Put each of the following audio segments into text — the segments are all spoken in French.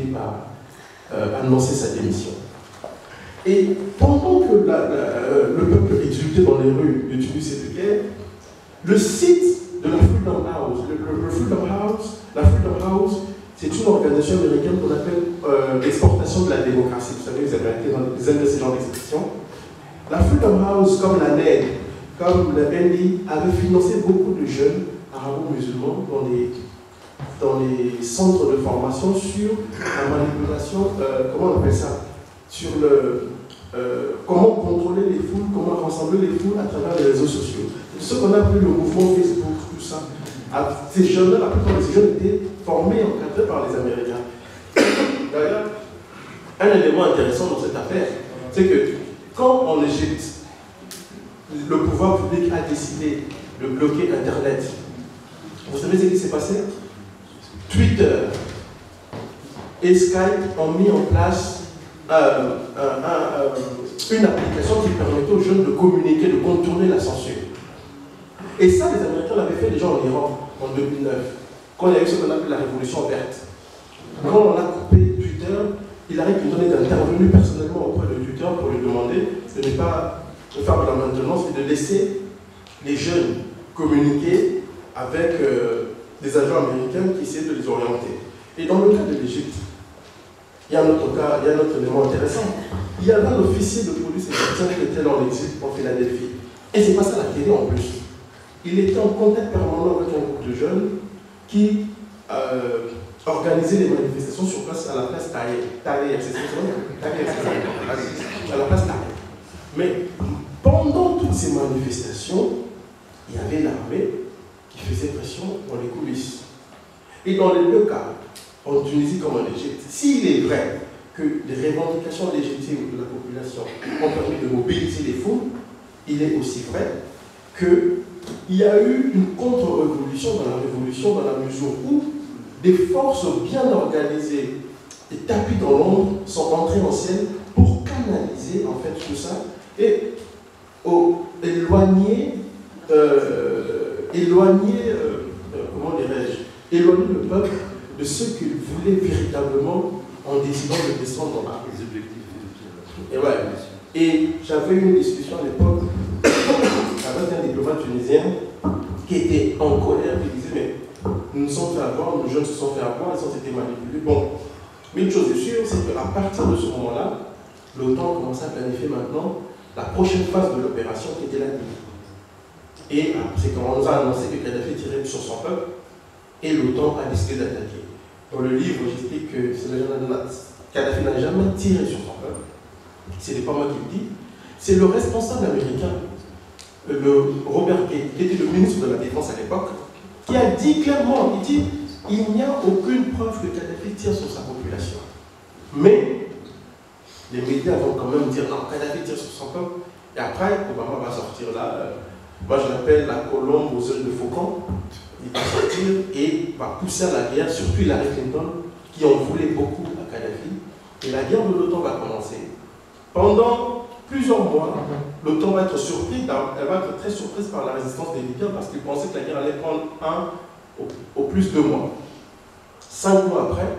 finit par annoncer sa démission. Et pendant que le peuple exultait dans les rues de Tunis et de guerre, le site de la Freedom House, la Freedom House, c'est une organisation américaine qu'on appelle l'exportation de la démocratie. Vous savez, les Américains aiment ce genre d'expression. La Freedom House, comme la NED, comme la NDI, avait financé beaucoup de jeunes arabo-musulmans dans les centres de formation sur la manipulation, comment on appelle ça, sur comment contrôler les foules, comment rassembler les foules à travers les réseaux sociaux. C'est ce qu'on a appelé le mouvement Facebook, tout ça. Ces jeunes-là, la plupart de ces jeunes étaient formés, encadrés par les Américains. D'ailleurs, un élément intéressant dans cette affaire, c'est que quand en Égypte, le pouvoir public a décidé de bloquer Internet, vous savez ce qui s'est passé? Twitter et Skype ont mis en place une application qui permettait aux jeunes de communiquer, de contourner la censure. Et ça, les Américains l'avaient fait déjà en Iran en 2009, quand il y a eu ce qu'on appelle la révolution verte. Quand on a coupé Twitter, Hillary Clinton est intervenu personnellement auprès de Twitter pour lui demander de ne pas faire de la maintenance et de laisser les jeunes communiquer avec des agents américains qui essaient de les orienter. Et dans le cas de l'Égypte, il y a un autre élément intéressant. Il y a là l'officier de police égyptien qui était dans l'exil en Philadelphie. Et c'est passé à la télé en plus. Il était en contact permanent avec un groupe de jeunes qui organisaient des manifestations sur place à la place Tahrir. C'est à la place Tahrir. Mais pendant toutes ces manifestations, il y avait l'armée qui faisait pression dans les coulisses. Et dans les deux cas, en Tunisie comme en Égypte, s'il est vrai que les revendications légitimes de la population ont permis de mobiliser les foules, il est aussi vrai qu'il y a eu une contre-révolution dans la révolution, dans la mesure où des forces bien organisées et tapis dans l'ombre sont entrées en scène pour canaliser en fait tout ça et éloigner éloigner le peuple de ce qu'il voulait véritablement en décidant de descendre dans la rue. Et ouais. Et j'avais eu une discussion à l'époque avec un diplomate tunisien qui était en colère, qui disait mais nous nous sommes fait avoir, nos jeunes se sont fait avoir, ils ont été manipulés. Bon, mais une chose est sûre, c'est qu'à partir de ce moment-là, l'OTAN commence à planifier maintenant la prochaine phase de l'opération qui était la Libye. Et c'est quand on nous a annoncé que Kadhafi tirait sur son peuple, et l'OTAN a décidé d'attaquer. Dans le livre, j'explique que Kadhafi n'a jamais tiré sur son peuple. Ce n'est pas moi qui le dis. C'est le responsable américain, Robert Gates, qui était le ministre de la Défense à l'époque, qui a dit clairement, il dit, il n'y a aucune preuve que Kadhafi tire sur sa population. Mais les médias vont quand même dire, non, Kadhafi tire sur son peuple. Et après, Obama va sortir là, moi je l'appelle la colombe aux ailes de faucon. Il va sortir et va pousser à la guerre, surtout Hillary Clinton, qui en voulait beaucoup à Kadhafi. Et la guerre de l'OTAN va commencer. Pendant plusieurs mois, l'OTAN va être surprise, elle va être très surprise par la résistance des Libyens parce qu'ils pensaient que la guerre allait prendre au plus 2 mois. 5 mois après,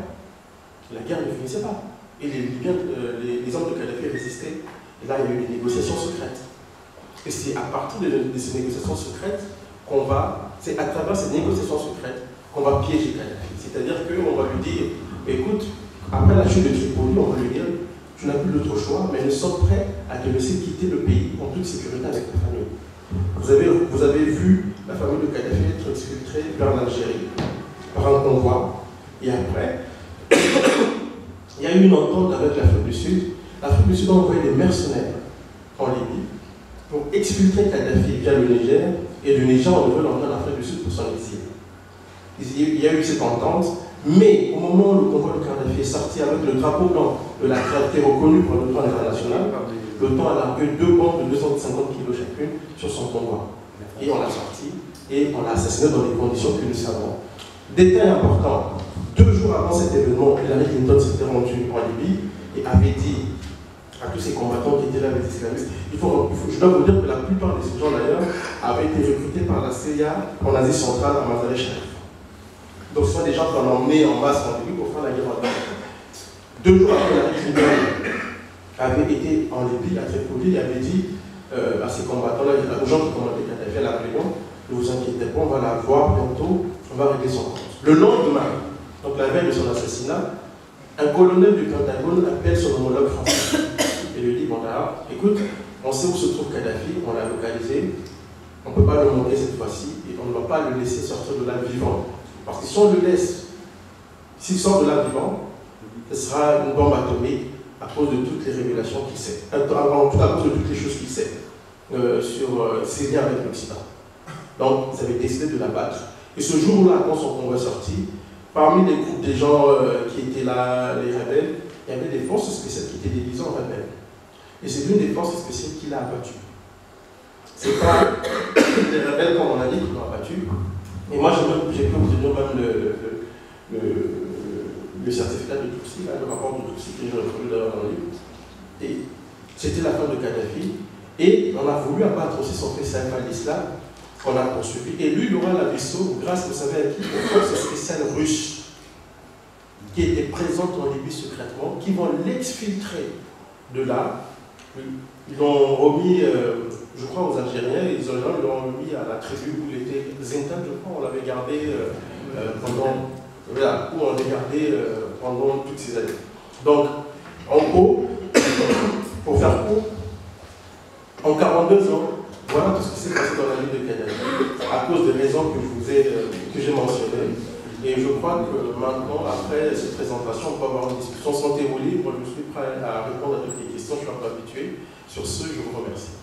la guerre ne finissait pas. Et les Libyens, les hommes de Kadhafi résistaient. Et là, il y a eu des négociations secrètes. Et c'est à partir de ces négociations secrètes c'est à travers ces négociations secrètes qu'on va piéger Kadhafi. C'est-à-dire qu'on va lui dire, écoute, après la chute de Tripoli, on va lui dire, tu n'as plus d'autre choix, mais nous sommes prêts à te laisser quitter le pays en toute sécurité avec ta famille. Vous avez vu la famille de Kadhafi être exfiltrée vers l'Algérie par un convoi. Et après, il y a eu une entente avec l'Afrique du Sud. L'Afrique du Sud a envoyé des mercenaires en Libye pour exfiltrer Kadhafi via le Niger, et du Niger, on veut l'envoyer en Afrique du Sud pour son exil. Il y a eu cette entente, mais au moment où le convoi de Kadhafi est sorti avec le drapeau blanc de la clarté reconnu par le droit international, l'OTAN a largué 2 bombes de 250 kg chacune sur son convoi. Et on l'a sorti, et on l'a assassiné dans les conditions que nous savons. Détail important, 2 jours avant cet événement, Hillary Clinton s'était rendue en Libye et avait dit à tous ces combattants qui étaient là, les islamistes, je dois vous dire que la plupart de ces gens d'ailleurs avaient été recrutés par la CIA en Asie centrale, à Mazar-e Sharif. Donc ce sont des gens qu'on a emmenés en masse en Libye pour faire la guerre en Libye. 2 jours après la Clinton avait été en Libye, à Tripoli, il avait dit à ces combattants-là, aux gens qui commandaient Kadhafi à la réunion, ne vous inquiétez pas, on va la voir bientôt, on va régler son compte. Le lendemain, donc la veille de son assassinat, un colonel du Pentagone appelle son homologue français et lui dit, bon là, écoute, on sait où se trouve Kadhafi, on l'a localisé, on ne peut pas le monter cette fois-ci et on ne va pas le laisser sortir de là vivant. Parce que si on le laisse, s'il sort de là vivant, ce sera une bombe atomique à cause de toutes les révélations qu'il sait, avant tout à cause de toutes les choses qu'il sait sur ses liens avec l'Occident. Donc, ils avaient décidé de l'abattre. Et ce jour-là, quand son convoi sorti, parmi les groupes des gens qui étaient là, les rebelles, il y avait des forces spéciales qui étaient déguisées en rebelles. Et c'est l'une des forces spéciales qui l'a abattu. C'est pas les rebelles, comme on a dit, qui l'ont abattu. Et moi, j'ai pu obtenir même le certificat de Tutsi, le rapport de Tutsi que j'ai retrouvé dans le livre. Et c'était la fin de Kadhafi. Et on a voulu abattre aussi son fils Saif al-Islam, qu'on a poursuivi. Et lui, Laurent Labisso, grâce, vous savez à qui, aux forces spéciales russes, qui étaient présentes en Libye secrètement, qui vont l'exfiltrer de là. Ils l'ont remis, je crois, aux Algériens, et les Algériens l'ont remis à la tribu où il était Zintan, je crois, on l'avait gardé pendant. Voilà, où on l'a gardé pendant toutes ces années. Donc, en gros, pour faire court, en 42 ans, voilà tout ce qui s'est passé dans la vie de Kadhafi, à cause des raisons que j'ai mentionnées. Et je crois que maintenant, après cette présentation, on peut avoir une discussion sans libre. Moi, je suis prêt à répondre à toutes les questions, je suis un peu habitué. Sur ce, je vous remercie.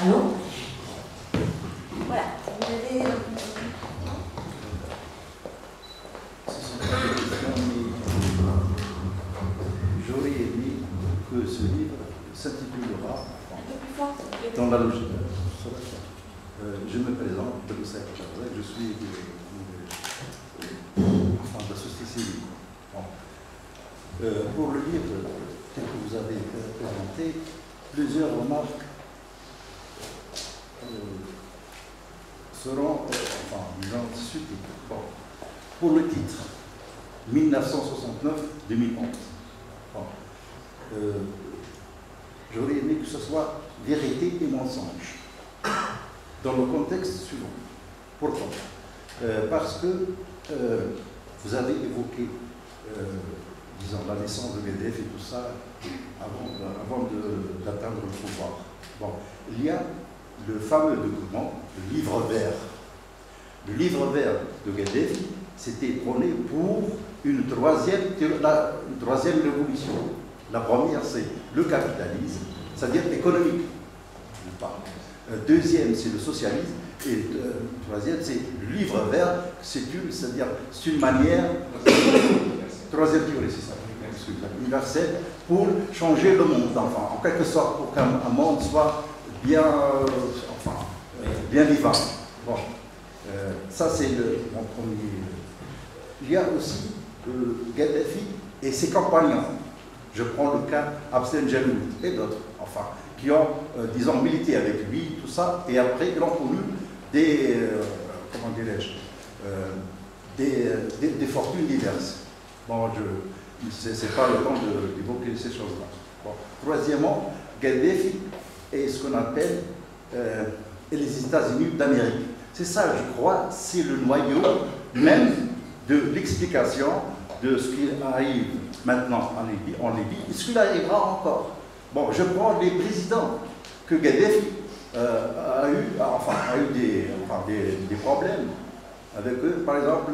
Allô? Voilà, vous avez... J'aurais aimé que ce livre s'intitulera dans la logique. Je me présente, je suis de la société civile. Bon. Pour le livre tel que vous avez présenté, plusieurs remarques seront, disons, suscitées. Bon. Pour le titre, 1969-2011. Bon. J'aurais aimé que ce soit vérité et mensonge. Dans le contexte suivant. Pourquoi? Parce que vous avez évoqué, disons, la naissance de Kadhafi et tout ça avant d'atteindre le pouvoir. Bon, il y a le fameux document, le livre vert. Le livre vert de Kadhafi, c'était prôné pour une troisième révolution. La première, c'est le capitalisme, c'est-à-dire économique. Deuxième, c'est le socialisme. Et le troisième, c'est le livre vert, c'est-à-dire une manière. Troisième théorie, c'est ça, universelle, pour changer le monde, enfin, en quelque sorte, pour qu'un monde soit bien, bien vivant. Bon, ça c'est mon premier. Il y a aussi Kadhafi et ses compagnons. Je prends le cas Abdel Jalloud et d'autres, enfin, qui ont, disons, milité avec lui, tout ça, et après ils ont connu des, comment dirais-je, des fortunes diverses. Bon, ce n'est pas le temps d'évoquer ces choses-là. Bon. Troisièmement, Kadhafi est ce qu'on appelle les États-Unis d'Amérique. C'est ça, je crois, c'est le noyau même de l'explication de ce qui arrive maintenant en Libye, et ce qu'il arrivera encore. Bon, je prends les présidents que Kadhafi a eu des problèmes avec eux. Par exemple,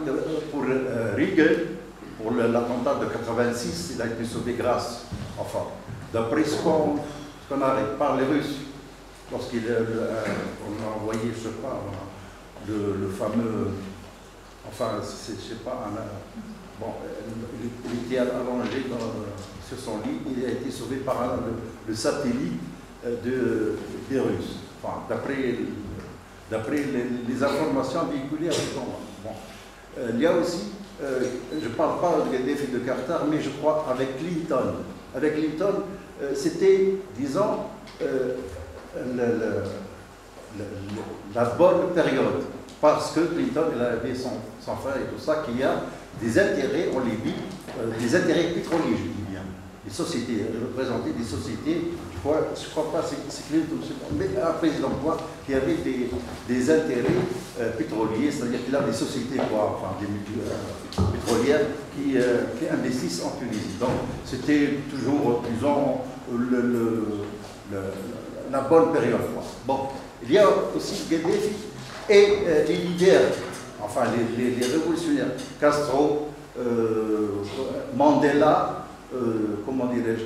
pour Reagan, pour l'attentat de 86, il a été sauvé grâce, enfin, d'après ce qu'on arrive par les Russes, lorsqu'on a envoyé, je ne sais pas, le fameux, enfin, je ne sais pas, bon, il était allongé sur son lit, il a été sauvé par le satellite des Russes, enfin, d'après les informations véhiculées à ce moment. Bon. Il y a aussi, je ne parle pas de Kadhafi de Carter, mais je crois avec Clinton. Avec Clinton, c'était, disons, la bonne période. Parce que Clinton, il avait son frère et tout ça, qu'il y a des intérêts en Libye, des intérêts pétroliers, je dis bien. Les sociétés, représenter des sociétés, je crois pas, c'est Clinton, mais un président qui avait des intérêts pétroliers, c'est-à-dire qu'il a des sociétés, des pétrolières qui investissent en Tunisie. Donc, c'était toujours, disons, la bonne période. Bon, il y a aussi Kadhafi et les leaders, enfin les révolutionnaires, Castro, Mandela, comment dirais-je,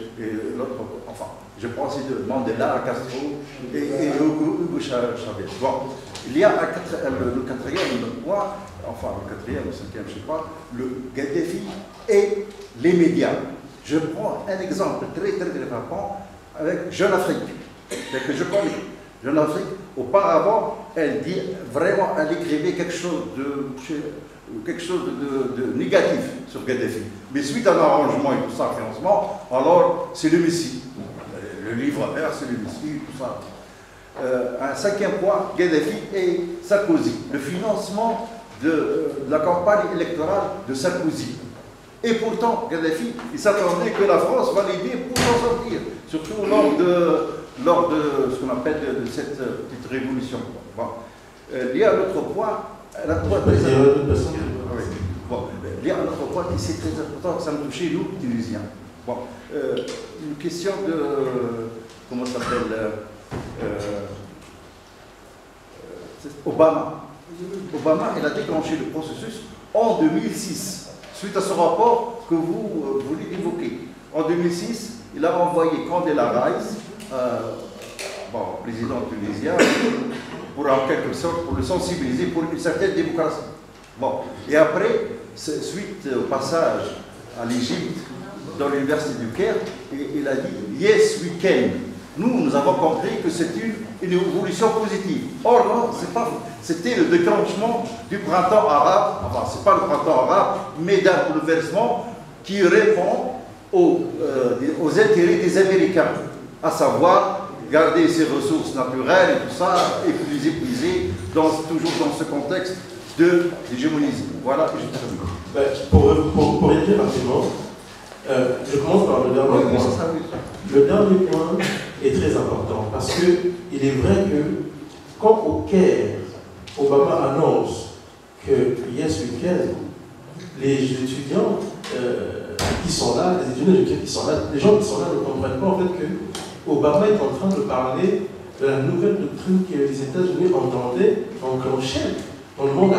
l'autre, enfin, je prends ces deux, Mandela, Castro et Hugo Chavez. Bon, il y a le quatrième point, enfin le quatrième, le cinquième, je ne sais pas, le Kadhafi et les médias. Je prends un exemple très frappant avec Jeune Afrique, que je connais. Jeune Afrique, auparavant, elle dit vraiment, elle écrivait quelque chose de négatif sur Kadhafi. Mais suite à un arrangement et tout ça, financement, alors c'est le Messie. Le livre vert, c'est le Messie, tout ça. Un cinquième point, Kadhafi et Sarkozy. Le financement de la campagne électorale de Sarkozy. Et pourtant, Kadhafi, il s'attendait que la France va l'aider pour s'en sortir, surtout lors de ce qu'on appelle de cette petite révolution. Bon. Il y a un autre point, il y a un autre point qui c'est très important, ça me touche nous, Tunisiens. Bon. Une question de, comment ça s'appelle, Obama. Obama, il a déclenché le processus en 2006, suite à ce rapport que vous voulez évoquer. En 2006, il a envoyé Candela Rice, président tunisien, pour en quelque sorte, pour le sensibiliser pour une certaine démocratie. Bon, et après, suite au passage à l'Égypte, dans l'université du Caire, il a dit « Yes, we can ». Nous avons compris que c'est une évolution positive. Or, non, c'était le déclenchement du printemps arabe, enfin, c'est pas le printemps arabe, mais d'un bouleversement qui répond aux intérêts des Américains, à savoir garder ses ressources naturelles et tout ça, épuiser toujours dans ce contexte d'hégémonisme. Voilà, et je termine. Pour réagir rapidement, je commence par le dernier point. Le dernier point est très important parce qu'il est vrai que quand au Caire, Obama annonce que yes we can, les étudiants qui sont là, les étudiants qui sont là, les gens qui sont là ne comprennent pas en fait que Obama est en train de parler de la nouvelle doctrine que les États-Unis entendaient enclencher dans le monde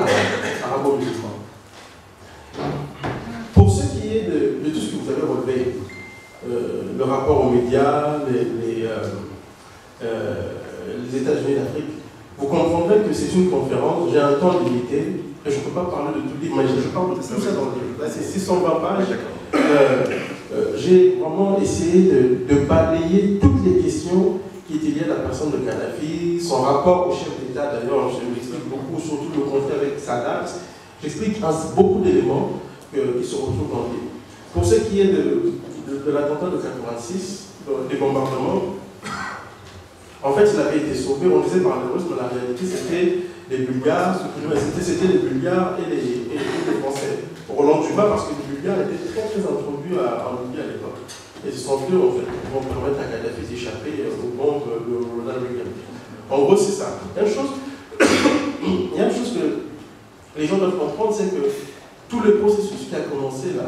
arabo-musulman. Pour ce qui est de tout ce que vous avez relevé, le rapport aux médias, les États-Unis d'Afrique, vous comprendrez que c'est une conférence, j'ai un temps limité, et je ne peux pas parler de tout le livre, mais je parle de tout ça dans le livre. Là, c'est 620 pages. J'ai vraiment essayé de balayer toutes les questions qui étaient liées à la personne de Kadhafi, son rapport au chef d'État, d'ailleurs, je m'explique beaucoup, surtout le conflit avec Sadat. J'explique beaucoup d'éléments qui se retrouvent dans le livre. Pour ce qui est de l'attentat de 86, des bombardements, en fait, il avait été sauvé, on disait par les Russes, mais la réalité, c'était les Bulgares, c'était les Bulgares et les Français. Roland Dumas, parce que les Bulgares étaient très entendus en Libye à l'époque. Et ce sont eux, en fait, qui vont permettre à Kadhafi d'échapper aux bombes de Ronald Reagan. En gros, c'est ça. Il y a une chose que les gens doivent comprendre, c'est que tout le processus qui a commencé là,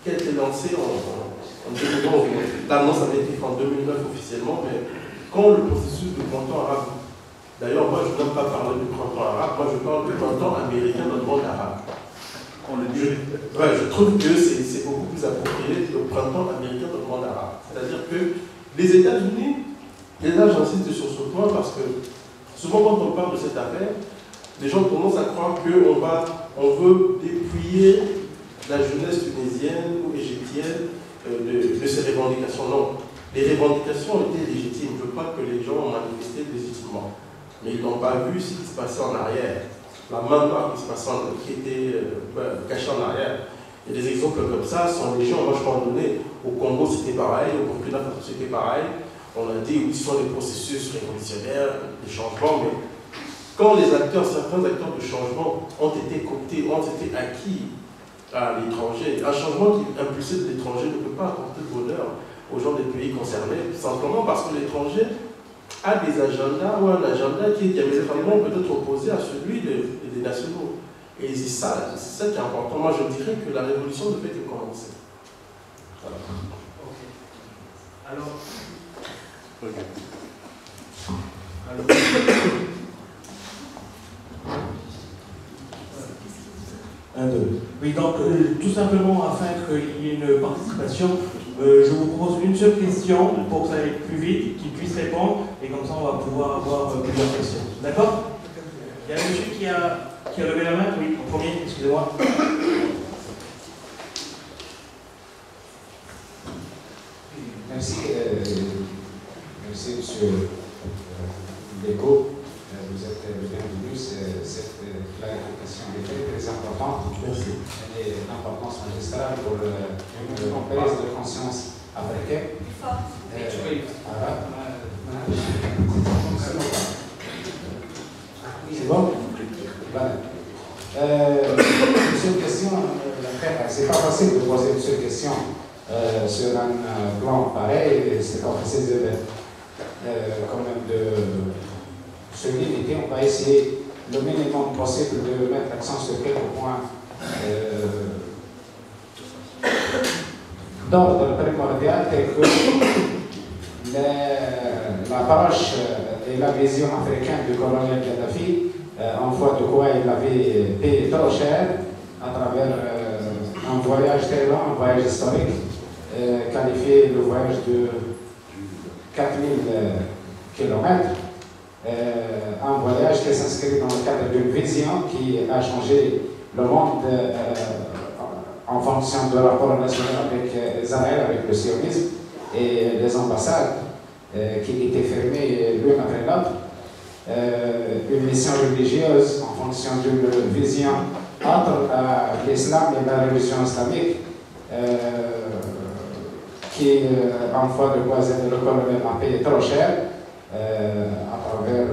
qui a été lancé en 2011, l'annonce avait été faite en 2009 officiellement, mais quand le processus de printemps arabe, d'ailleurs, moi je n'aime pas parler du printemps arabe, moi je parle du printemps américain dans le monde arabe. Je trouve que c'est beaucoup plus approprié le printemps américain dans le monde arabe. C'est-à-dire que les États-Unis, et là j'insiste sur ce point parce que souvent quand on parle de cette affaire, les gens commencent à croire qu'on veut dépouiller la jeunesse tunisienne ou égyptienne de ces revendications. Non, les revendications étaient légitimes. Je crois que les gens ont manifesté légitimement. Mais ils n'ont pas vu ce qui se passait en arrière. La main noire qui était cachée en arrière. Il y a des exemples comme ça, sont légion. Moi, je peux en donner. Au Congo, c'était pareil. Au Burkina Faso, c'était pareil. On a dit, oui, ce sont des processus révolutionnaires, des changements, mais quand les acteurs, certains acteurs de changement ont été cooptés, ont été acquis à l'étranger, un changement qui est impulsé de l'étranger ne peut pas apporter de bonheur aux gens des pays concernés, simplement parce que l'étranger a des agendas ou un agenda qui est diamétralement peut-être opposé à celui des nationaux. Et c'est ça qui est important. Moi, je dirais que la révolution ne fait que commencer. Voilà. Ok. Alors. Okay. Alors. Oui, donc tout simplement afin qu'il y ait une participation, je vous propose une seule question pour que ça aille plus vite, qu'il puisse répondre, et comme ça on va pouvoir avoir plusieurs questions. D'accord? Il y a un monsieur qui a levé la main, oui, en premier, excusez-moi. Merci, merci monsieur Legault. Vous êtes bienvenu. Cette clarification est très, très importante. Merci. Elle est d'importance magistrale pour une prise de conscience africaine. C'est bon? Voilà. Une seule question, c'est pas facile de poser une seule question sur un plan pareil, c'est pas facile quand même de se limiter. On va essayer le minimum possible de mettre l'accent sur quelques points d'ordre primordial, tel que l'approche et la vision africaine du colonel Kadhafi, en foi de quoi il avait payé trop cher à travers un voyage très long, un voyage historique, qualifié le voyage de 4000 km. Un voyage qui s'inscrit dans le cadre d'une vision qui a changé le monde en fonction de rapport national avec Israël, avec le sionisme et les ambassades qui étaient fermées l'une après l'autre. Une mission religieuse en fonction d'une vision entre l'islam et la religion islamique qui, en foi de quoi le colonel a payé trop cher à travers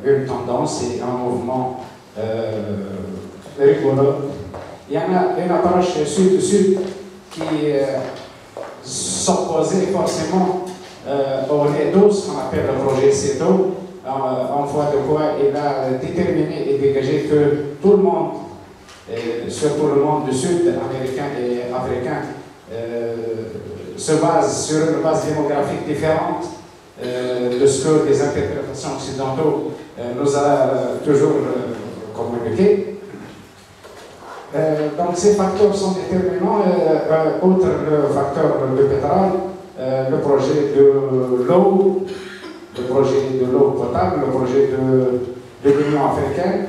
une tendance et un mouvement rigoureux. Il y en a une approche sud-sud qui s'opposait forcément au NEDO, ce qu'on appelle le projet CETO, en foi de quoi il a déterminé et dégagé que tout le monde, surtout le monde du Sud, américain et africain, se base sur une base démographique différente de ce que les interprétations occidentaux nous a toujours communiqué. Donc ces facteurs sont déterminants, outre le facteur de pétrole, le projet de l'eau, le projet de l'eau potable, le projet de l'Union africaine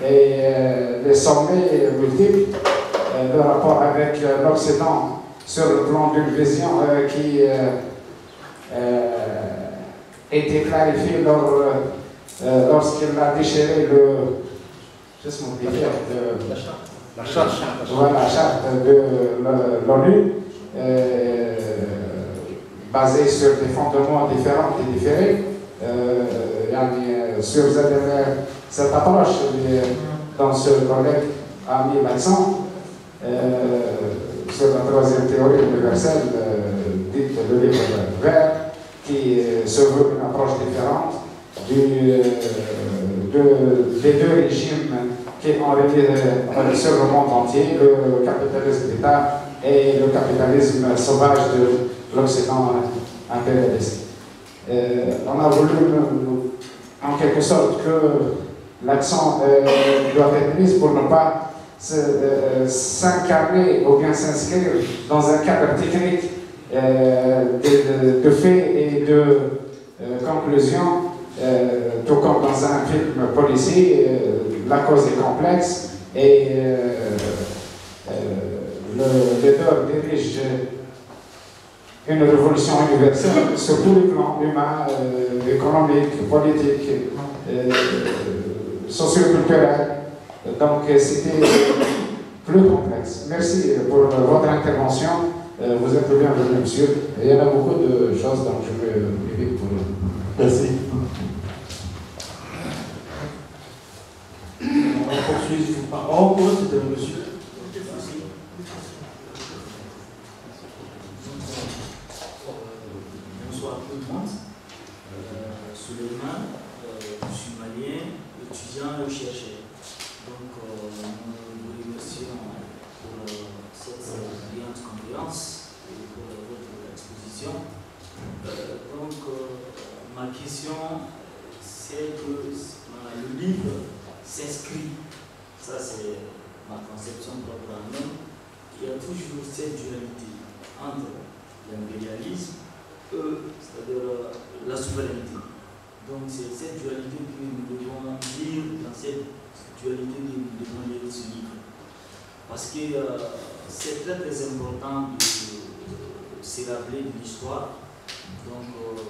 et les sommets multiples, le rapport avec l'Occident sur le plan d'une vision qui était clarifiée lorsqu'il a déchiré la charte de l'ONU, basée sur des fondements différents et différés. Sur cette approche dans ce collègue a mis l'accent sur la troisième théorie universelle dite le livre vert, qui se veut une approche différente des deux régimes qui ont réuni sur le monde entier, le capitalisme d'État et le capitalisme sauvage de l'Occident impérialiste. On a voulu, en quelque sorte, que l'accent doit être mis pour ne pas s'incarner ou bien s'inscrire dans un cadre technique de faits et de conclusions, tout comme dans un film policier. La cause est complexe et le leader dirige une révolution universelle sur tous les plans humains, économiques, politiques, socioculturels. Donc c'était plus complexe. Merci pour votre intervention. Vous êtes le bienvenu, monsieur. Il y en a beaucoup de choses, donc je vais éviter pour vous. Merci. On va poursuivre par ordre, c'était le monsieur. Bonsoir tout le monde. Souleymane, je suis malien, étudiant et chercheur. Donc, nous vous remercions pour cette brillante conférence et pour votre exposition. Ma question, c'est que le livre s'inscrit, ça c'est ma conception propre à moi, il y a toujours cette dualité entre l'impérialisme et c'est-à-dire la souveraineté. Donc c'est cette dualité que nous devons lire, dans cette dualité que nous devons lire ce livre. Parce que c'est très très important de se rappeler de l'histoire. Donc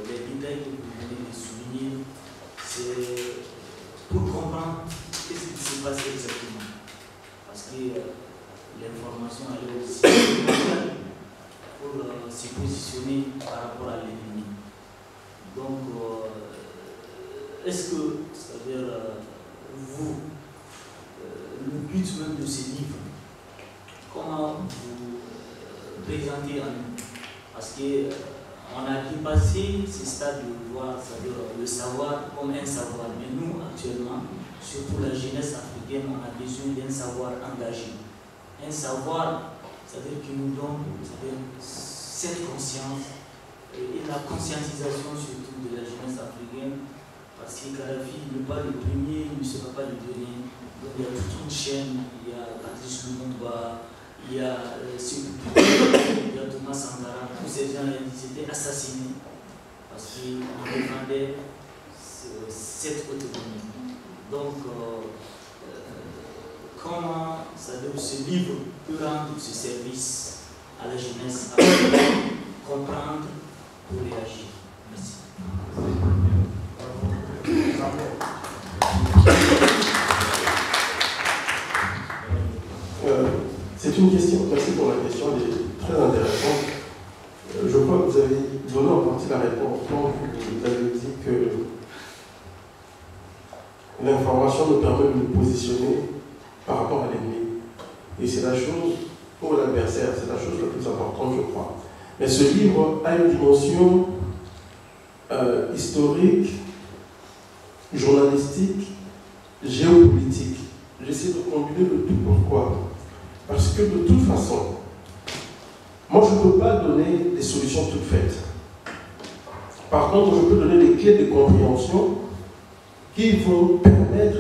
les détails que vous venez de souligner, c'est pour comprendre ce qui s'est passé exactement. Parce que l'information elle est aussi pour se positionner par rapport à l'ennemi. Donc, est-ce que, c'est-à-dire, vous, le but même de ce livre, comment vous présentez à nous? Parce qu'on a dépassé ce stade de voir, c'est-à-dire le savoir comme un savoir. Mais nous, actuellement, surtout la jeunesse africaine, on a besoin d'un savoir engagé. Un savoir, c'est-à-dire qui nous donne cette conscience et la conscientisation surtout de la jeunesse africaine. Parce que Kadhafi n'est pas le premier, il ne sera pas le dernier. Donc il y a toute une chaîne, il y a Patrice Lumumba, il y a il y a Thomas Sankara, tous ces gens ils étaient assassinés parce qu'ils défendaient cette autonomie. Donc, comment ce livre peut rendre ce service à la jeunesse, à comprendre pour réagir? Merci. C'est une question, merci pour la question, elle est très intéressante. Je crois que vous avez donné en partie la réponse quand vous avez dit que l'information nous permet de nous positionner par rapport à l'ennemi. Et c'est la chose, pour l'adversaire, c'est la chose la plus importante, je crois. Mais ce livre a une dimension historique, journalistique, géopolitique. J'essaie de combiner le tout. Pourquoi? Parce que de toute façon, moi je ne peux pas donner des solutions toutes faites. Par contre, je peux donner des clés de compréhension qui vont permettre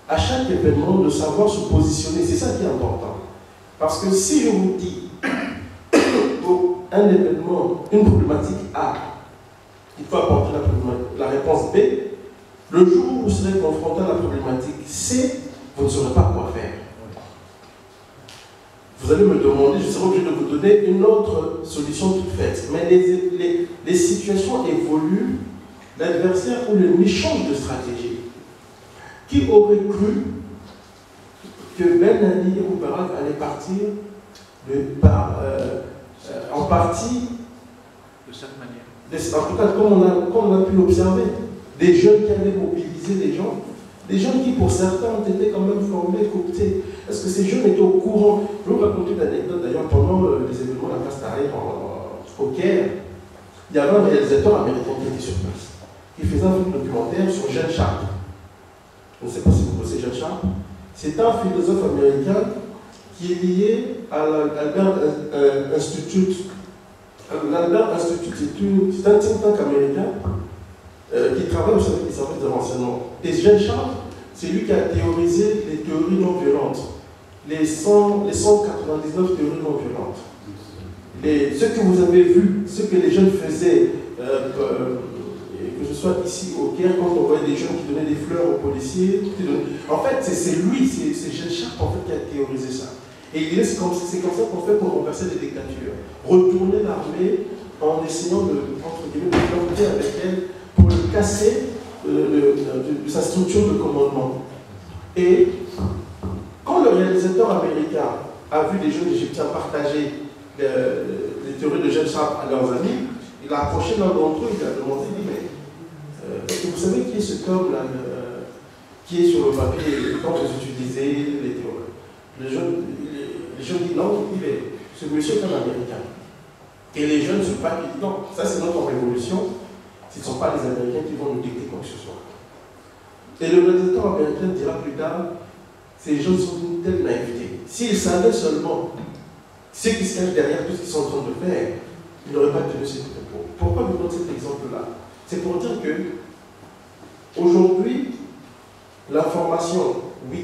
à chaque événement de savoir se positionner. C'est ça qui est important. Parce que si je vous dis pour un événement, une problématique A, il faut apporter la réponse B, le jour où vous serez confronté à la problématique C, vous ne saurez pas quoi faire. Vous allez me demander, je serai obligé de vous donner une autre solution toute faite. Mais les situations évoluent, l'adversaire ou l'ennemi change de stratégie. Qui aurait cru que Ben Ali et Moubarak allaient partir en partie de cette manière? En tout cas, comme on a pu l'observer, des jeunes qui allaient mobiliser des gens, des jeunes qui, pour certains, ont été quand même formés, cooptés. Est-ce que ces jeunes étaient au courant? Je vais vous raconter une anecdote d'ailleurs pendant les événements de la place Tahrir au Caire. Il y avait un réalisateur américain qui était sur place, qui faisait un film documentaire sur Jean Sharp. Je ne sais pas si vous connaissez Jean Sharp. C'est un philosophe américain qui est lié à l'Albert Institute. L'Albert Institute, c'est un think tank américain qui travaille au service des services de renseignement. Et Jean Sharp, c'est lui qui a théorisé les théories non violentes, les 199 théories non violentes. Ce que vous avez vu, ce que les jeunes faisaient, que ce soit ici au Caire, quand on voyait des jeunes qui donnaient des fleurs aux policiers, en fait, c'est lui, c'est Jean Sharp en fait, qui a théorisé ça. Et c'est comme ça qu'on fait pour renverser des dictatures. Retourner l'armée en essayant de, entre guillemets, de planter avec elle pour le casser de sa structure de commandement. Et quand le réalisateur américain a vu des jeunes Égyptiens partager les théories de James Hart à leurs amis, il a approché l'un d'entre eux, il a demandé, est-ce que vous savez qui est cet homme-là, qui est sur le papier quand vous utilisez les théories? Les jeunes disent non, ce monsieur est un Américain. Et les jeunes se battent et disent non, ça c'est notre révolution, ce ne sont pas les Américains qui vont nous dicter quoi que ce soit. Et le réalisateur américain dira plus tard, ces gens sont d'une telle naïveté. S'ils savaient seulement ce qui se cache derrière tout ce qu'ils sont en train de faire, ils n'auraient pas tenu ces propos. Pourquoi je vous donne cet exemple-là? C'est pour dire que aujourd'hui, l'information, oui,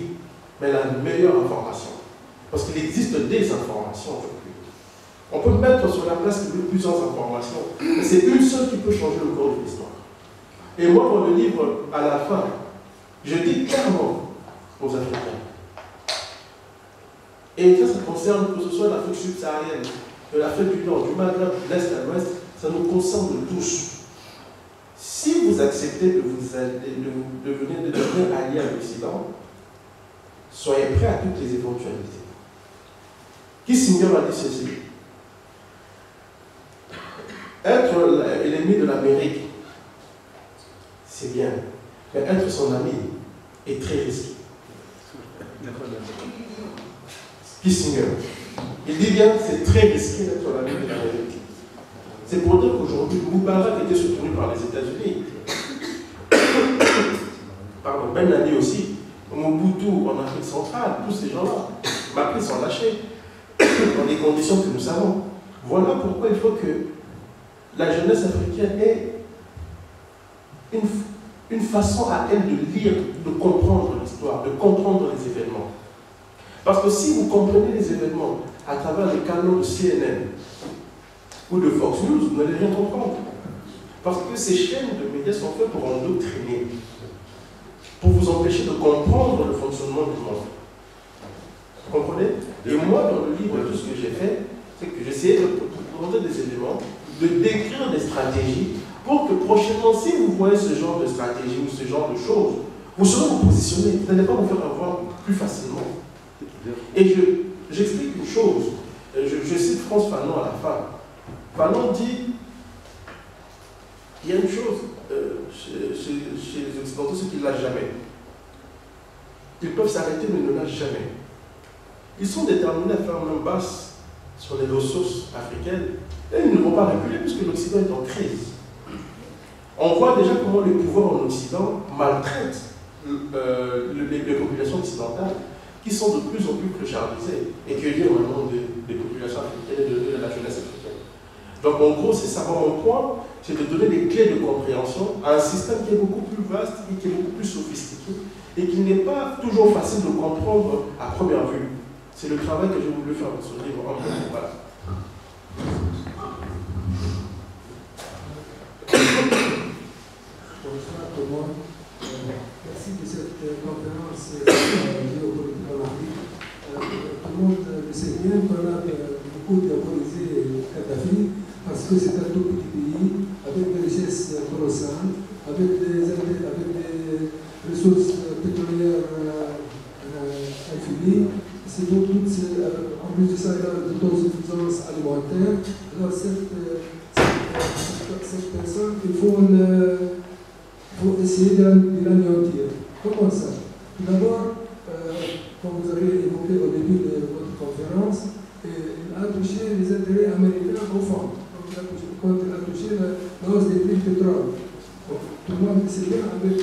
mais la meilleure information. Parce qu'il existe des informations aujourd'hui. On peut mettre sur la place plusieurs informations, mais c'est une seule qui peut changer le cours de l'histoire. Et moi, dans le livre, à la fin, je dis clairement aux Africains. Et ça concerne que ce soit l'Afrique subsaharienne, de l'Afrique du Nord, du Maghreb, de l'Est à l'Ouest, ça nous concerne tous. Si vous acceptez de devenir allié à l'Occident, soyez prêts à toutes les éventualités. Kissinger a dit ceci. Être l'ennemi de l'Amérique, c'est bien, mais être son ami est très risqué. Kissinger, il dit bien, c'est très risqué d'être l'ami de l'Amérique. C'est pour dire qu'aujourd'hui, Moubarak était soutenu par les États-Unis. Pardon, Ben Ali aussi. Mobutu en Afrique centrale, tous ces gens-là, Macri sont lâchés dans les conditions que nous savons. Voilà pourquoi il faut que la jeunesse africaine ait une façon à elle de lire, de comprendre l'histoire, de comprendre les événements. Parce que si vous comprenez les événements à travers les canaux de CNN ou de Fox News, vous n'allez rien comprendre. Parce que ces chaînes de médias sont faites pour endoctriner, pour vous empêcher de comprendre le fonctionnement du monde. Vous comprenez? Et moi, dans le livre, tout ce que j'ai fait, c'est que j'essayais de présenter des éléments, de décrire des stratégies, pour que prochainement, si vous voyez ce genre de stratégie ou ce genre de choses, vous saurez vous positionner, vous n'allez pas vous faire avoir plus facilement. Et j'explique une chose, je cite France Fanon à la fin. Fanon dit, il y a une chose chez les Occidentaux, c'est qu'ils ne lâchent jamais. Ils peuvent s'arrêter, mais ils ne lâchent jamais. Ils sont déterminés à faire main basse sur les ressources africaines, et ils ne vont pas reculer puisque l'Occident est en crise. On voit déjà comment les pouvoirs en Occident maltraitent les populations occidentales qui sont de plus en plus clochardisées et qui viennent maintenant des populations africaines et de la jeunesse africaine. Donc en gros, c'est ça. Mon point, c'est de donner des clés de compréhension à un système qui est beaucoup plus vaste et qui est beaucoup plus sophistiqué et qui n'est pas toujours facile de comprendre à première vue. C'est le travail que j'ai voulu faire dans ce livre. Voilà. Bonsoir tout le monde. Merci de cette conférence géopolitique en Afrique. Tout le monde le sait bien qu'on a beaucoup diabolisé Kadhafi parce que c'est un tout petit pays avec des richesses colossales, avec des ressources pétrolières infinies. C'est donc en plus de ça, il y a d'autosuffisance alimentaire. Alors cette personne, il faut essayer de l'anéantir. Comment ça? Tout d'abord, comme vous avez évoqué au début de votre conférence, il a touché les intérêts américains au fond. Quand il a touché la hausse des prix du pétrole. Donc, tout le monde sait bien avec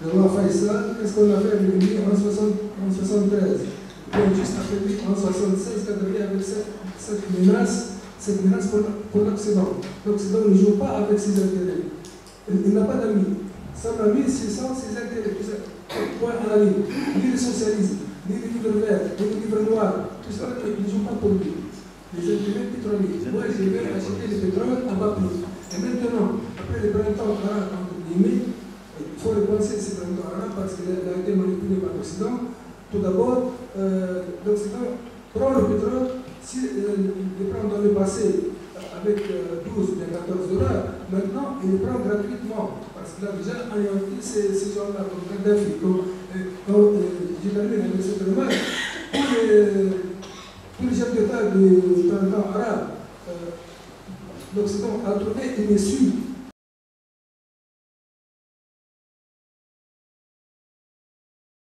le roi Faisal, qu'est-ce qu'on a fait avec lui en 1973. Juste après lui, en 1976, quand il y avait cette menace pour l'Occident. L'Occident ne joue pas avec ses intérêts. Il n'a pas d'amis. Son ami, ce sont ses intérêts. Point à la ligne. Ni le socialisme, ni le livre vert, ni le livre noir. Tout ça, ils ne jouent pas pour lui. Les intérêts pétroliers. Moi, je vais acheter le pétrole à bas prix. Et maintenant, après le printemps arabe, entre guillemets, il faut repenser ce printemps arabe parce qu'il a été manipulé par l'Occident. Tout d'abord, l'Occident prend le pétrole, s'il le prend dans le passé avec 12 ou 14 $, maintenant il le prend gratuitement parce qu'il a déjà anéanti ces gens-là comme Kadhafi. Je termine avec cette remarque. pour les chefs d'État de temps arabe, l'Occident a trouvé une issue